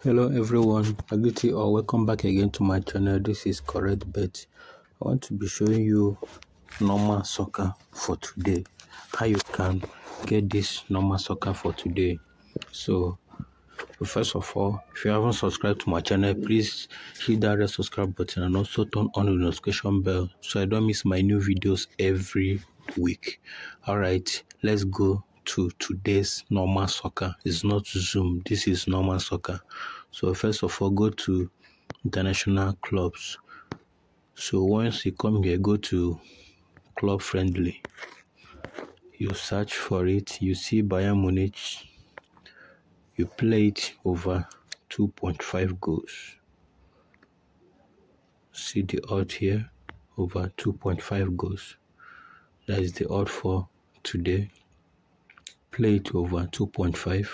Hello everyone, I greet you all. Welcome back again to my channel. This is Correct Bet. I want to be showing you normal soccer for today. How you can get this normal soccer for today. So first of all, if you haven't subscribed to my channel, please hit that red subscribe button and also turn on the notification bell so I don't miss my new videos every week. Alright, let's go to today's normal soccer. It's not Zoom, this is normal soccer. So first of all, go to international clubs. So once you come here, go to club friendly. You search for it, you see Bayern Munich. You play it over 2.5 goals. See the odd here, over 2.5 goals. That is the odd for today. Play it over 2.5.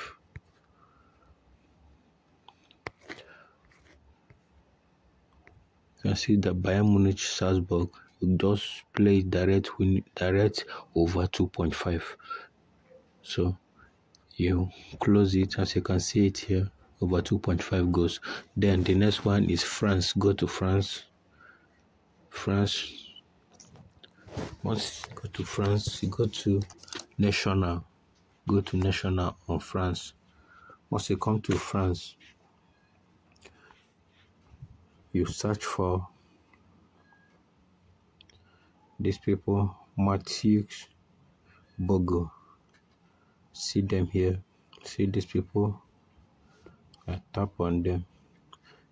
You can see that Bayern Munich Salzburg, you just play direct over 2.5. So you close it, as you can see it here, over 2.5 goals. Then the next one is France. Go to France. Once you go to France, you go to national. Go to national on France. Once you come to France, you search for these people, Mathieu Bogo. See them here. See these people. I tap on them.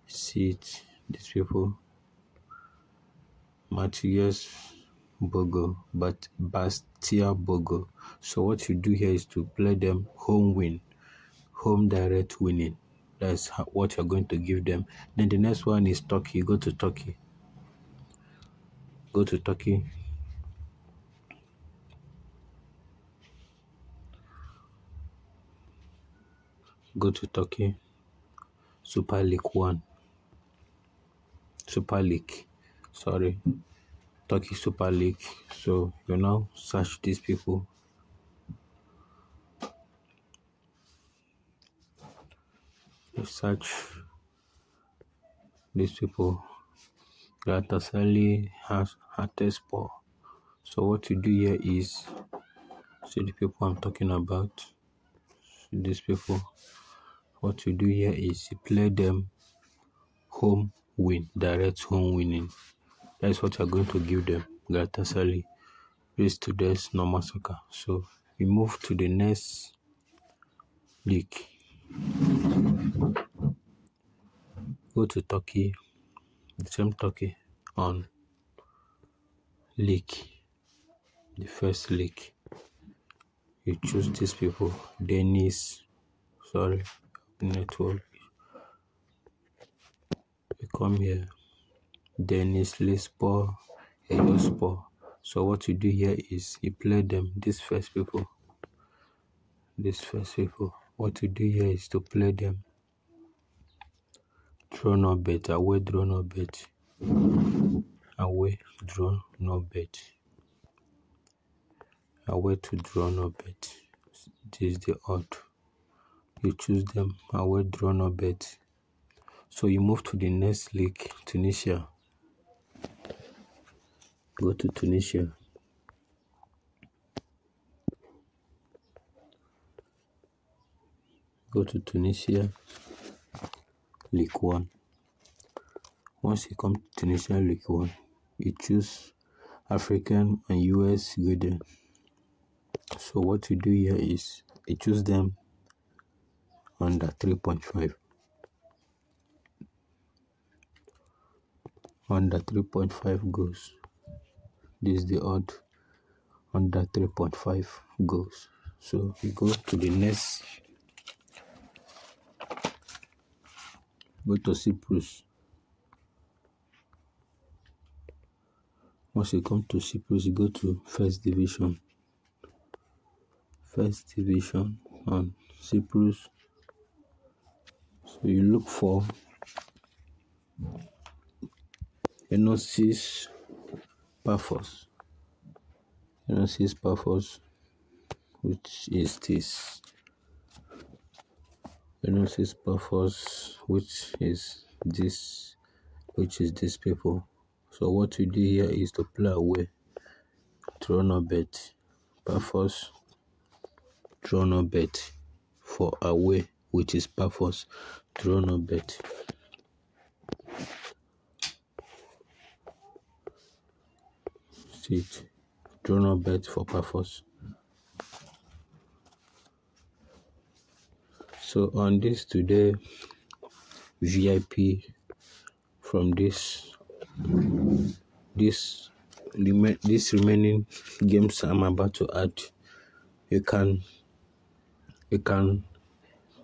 See it. These people. Mathieu Bogo, but Bastia Bogo. So what you do here is to play them home win, home direct winning. That's what you're going to give them. Then the next one is Turkey. Go to Turkey. Go to Turkey. Go to Turkey. Super League 1. Super League. Sorry. Turkey Super League. So you now search these people. You search these people. Galatasaray has Hatespor. So what you do here is, see the people I'm talking about. See these people. What you do here is you play them home win, direct home winning. That's what you're going to give them. Galatasaray. This today's normal soccer. So we move to the next league. Go to Turkey, the same Turkey on league, the first league. You choose these people. Network. You come here, Dennis Lispor, Eyospor. So what you do here is you play them, these first people. What you do here is to play them draw no bet, away draw no bet, away draw no bet, away to draw no bet. This is the odd. You choose them, away draw no bet. So you move to the next league, Tunisia. Go to Tunisia. Go to Tunisia, League 1. Once you come to Tunisia League 1, you choose African and US Golden. So what you do here is you choose them under 3.5. Under 3.5 goals. This is the odd. Under 3.5 goals. So you go to the next. Go to Cyprus. Once you come to Cyprus, you go to First Division. First Division on Cyprus. So you look for Enosis Paphos. Enosis Paphos, which is this. Enosis purpose, which is this people. So what we do here is to play away, draw no bet, purpose, draw no bet for away, which is purpose, draw no bet. See it, draw no bet for purpose. So on this today VIP from this remaining games I'm about to add, you can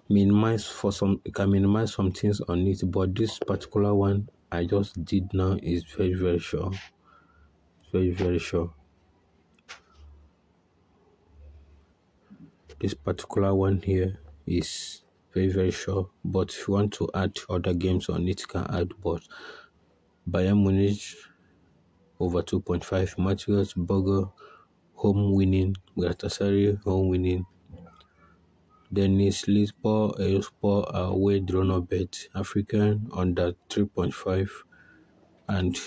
minimize some things on it, but this particular one I just did now is very sure. Very sure. This particular one here is very sure, but if you want to add other games on it, you can add. But Bayern Munich over 2.5, Matthias Berger home winning, Galatasaray home winning, Dennis Lisboa away draw no bet, African under 3.5, and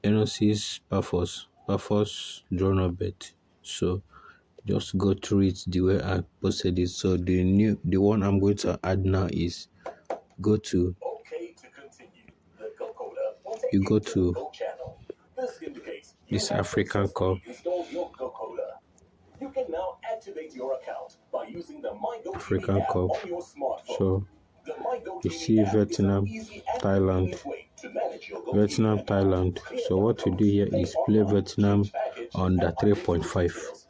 Enosis Pafos draw no bet. So just go through it the way I posted it. So the one I'm going to add now is go to this African Cup. You can now activate your account by using the African Cup. So you see Vietnam, Thailand. So what we do here is play Vietnam under 3.5.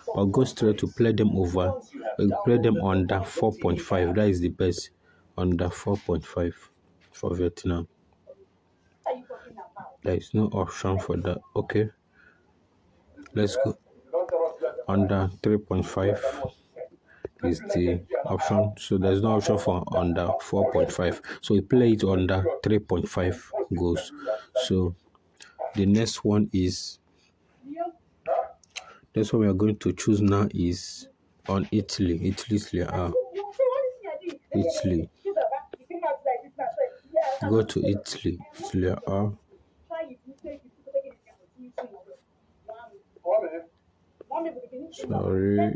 Or go straight to play them over. We play them under 4.5. That is the best. Under 4.5 for Vietnam. There is no option for that. Okay. Let's go. Under 3.5 is the option. So there's no option for under 4.5. So we play it under 3.5 goals. So the next one we are going to choose now is on Italy. Italy. Go to Italy. Sorry.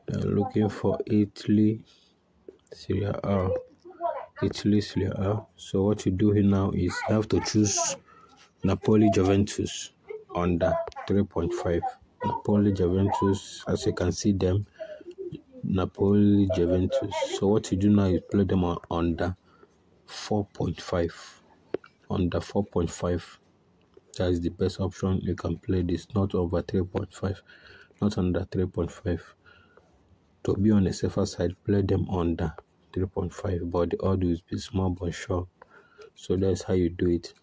Looking for Italy. Serie A. Italy Serie A. So what you do here now is you have to choose Napoli Juventus under 3.5. Napoli Juventus, as you can see them, Napoli Juventus. So what you do now is play them on under 4.5. Under 4.5. That is the best option. You can play this, not over 3.5, not under 3.5. To be on the safer side, play them under 3.5, but the odds will be small but sure. So that's how you do it.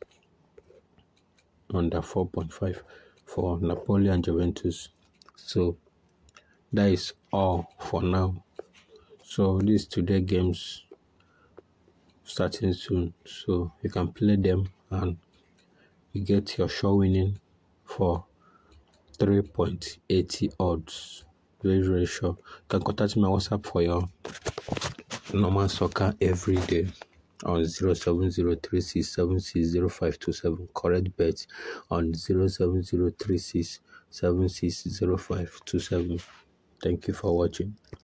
Under 4.5 for Napoli and Juventus. So that is all for now. So these today games starting soon, so you can play them and you get your show winning for 3.80 odds. Very sure. You can contact me on WhatsApp for your normal soccer every day on 07036760527. Correct bet on 07036760527. Thank you for watching.